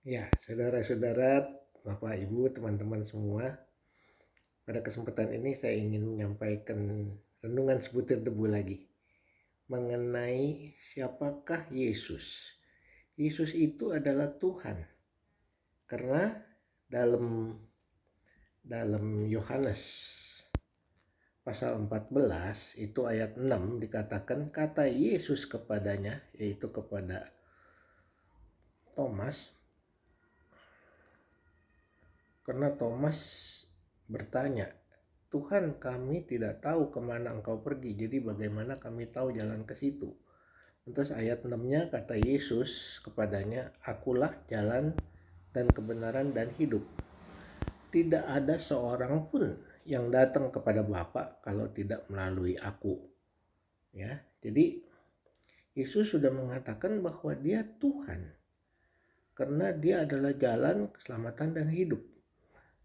Ya, saudara-saudara, Bapak, Ibu, teman-teman semua, pada kesempatan ini saya ingin menyampaikan renungan sebutir debu lagi mengenai siapakah Yesus. Yesus itu adalah Tuhan. Karena dalam Yohanes pasal 14 itu ayat 6 dikatakan kata Yesus kepadanya, yaitu kepada Thomas, karena Thomas bertanya, Tuhan, kami tidak tahu kemana engkau pergi, jadi bagaimana kami tahu jalan ke situ? Terus ayat 6-nya kata Yesus kepadanya, akulah jalan dan kebenaran dan hidup. Tidak ada seorang pun yang datang kepada Bapa kalau tidak melalui aku. Ya, jadi Yesus sudah mengatakan bahwa dia Tuhan. Karena dia adalah jalan, keselamatan, dan hidup.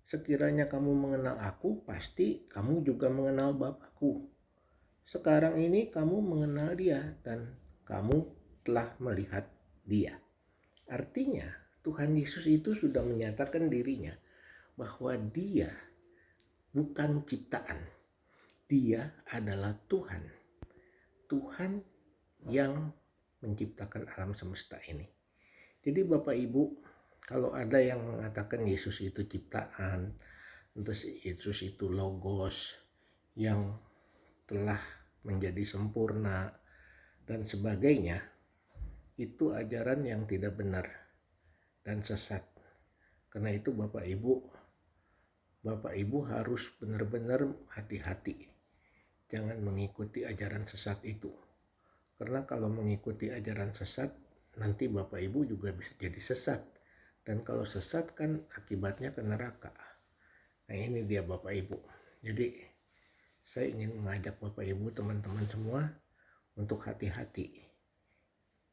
Sekiranya kamu mengenal aku, pasti kamu juga mengenal Bapakku. Sekarang ini kamu mengenal dia dan kamu telah melihat dia. Artinya Tuhan Yesus itu sudah menyatakan dirinya bahwa dia bukan ciptaan. Dia adalah Tuhan. Tuhan yang menciptakan alam semesta ini. Jadi Bapak Ibu, kalau ada yang mengatakan Yesus itu ciptaan, terus Yesus itu logos yang telah menjadi sempurna dan sebagainya, itu ajaran yang tidak benar dan sesat. Karena itu Bapak Ibu harus benar-benar hati-hati. Jangan mengikuti ajaran sesat itu. Karena kalau mengikuti ajaran sesat, nanti Bapak Ibu juga bisa jadi sesat. Dan kalau sesat kan akibatnya ke neraka. Nah ini dia Bapak Ibu. Jadi saya ingin mengajak Bapak Ibu teman-teman semua untuk hati-hati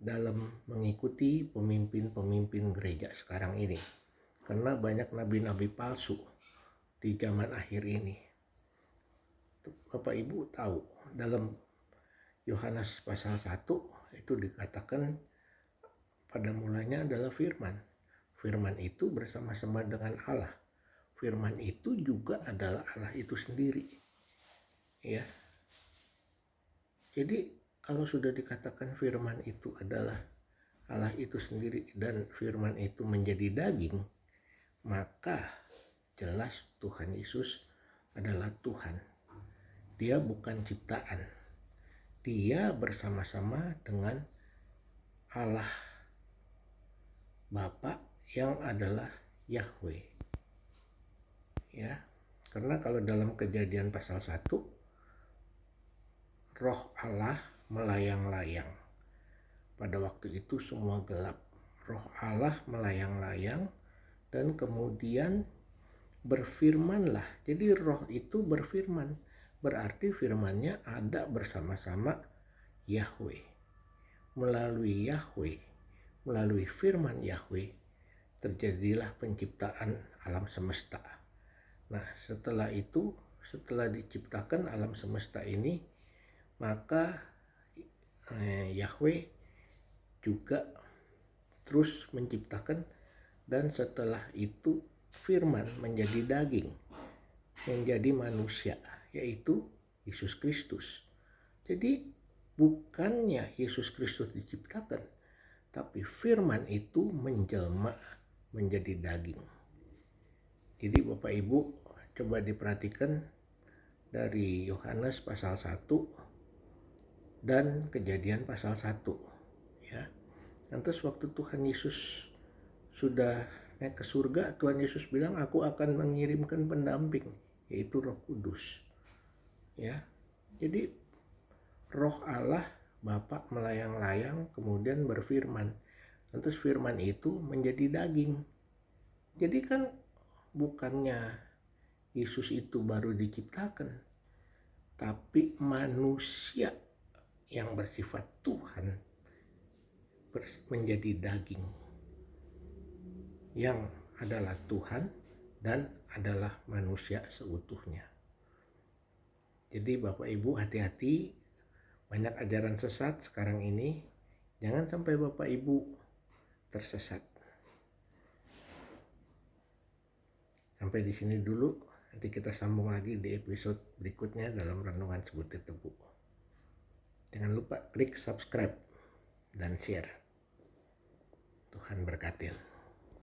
dalam mengikuti pemimpin-pemimpin gereja sekarang ini. Karena banyak nabi-nabi palsu di zaman akhir ini. Bapak Ibu tahu dalam Yohanes pasal 1 itu dikatakan pada mulanya adalah firman. Firman itu bersama-sama dengan Allah. Firman itu juga adalah Allah itu sendiri. Ya. Jadi kalau sudah dikatakan firman itu adalah Allah itu sendiri dan firman itu menjadi daging, maka jelas Tuhan Yesus adalah Tuhan. Dia bukan ciptaan. Dia bersama-sama dengan Allah Bapa yang adalah Yahweh. Ya. Karena kalau dalam Kejadian pasal 1, Roh Allah melayang-layang. Pada waktu itu semua gelap. Roh Allah melayang-layang dan kemudian berfirmanlah. Jadi roh itu berfirman. Berarti firmannya ada bersama-sama Yahweh. Melalui Yahweh, melalui firman Yahweh, terjadilah penciptaan alam semesta. Nah setelah itu, setelah diciptakan alam semesta ini, maka Yahweh juga terus menciptakan, dan setelah itu firman menjadi daging, menjadi manusia, yaitu Yesus Kristus. Jadi bukannya Yesus Kristus diciptakan, tapi firman itu menjelma menjadi daging. Jadi Bapak Ibu coba diperhatikan dari Yohanes pasal 1 dan Kejadian pasal 1. Ya. Lantas waktu Tuhan Yesus sudah naik ke surga, Tuhan Yesus bilang, aku akan mengirimkan pendamping, yaitu Roh Kudus. Ya. Jadi Roh Allah Bapa melayang-layang kemudian berfirman. Lantas firman itu menjadi daging. Jadi kan bukannya Yesus itu baru diciptakan, tapi manusia yang bersifat Tuhan menjadi daging, yang adalah Tuhan dan adalah manusia seutuhnya. Jadi Bapak Ibu hati-hati, banyak ajaran sesat sekarang ini. Jangan sampai Bapak Ibu tersesat. Sampai di sini dulu, nanti kita sambung lagi di episode berikutnya dalam Renungan Sebutir Debu. Jangan lupa klik subscribe dan share. Tuhan berkati.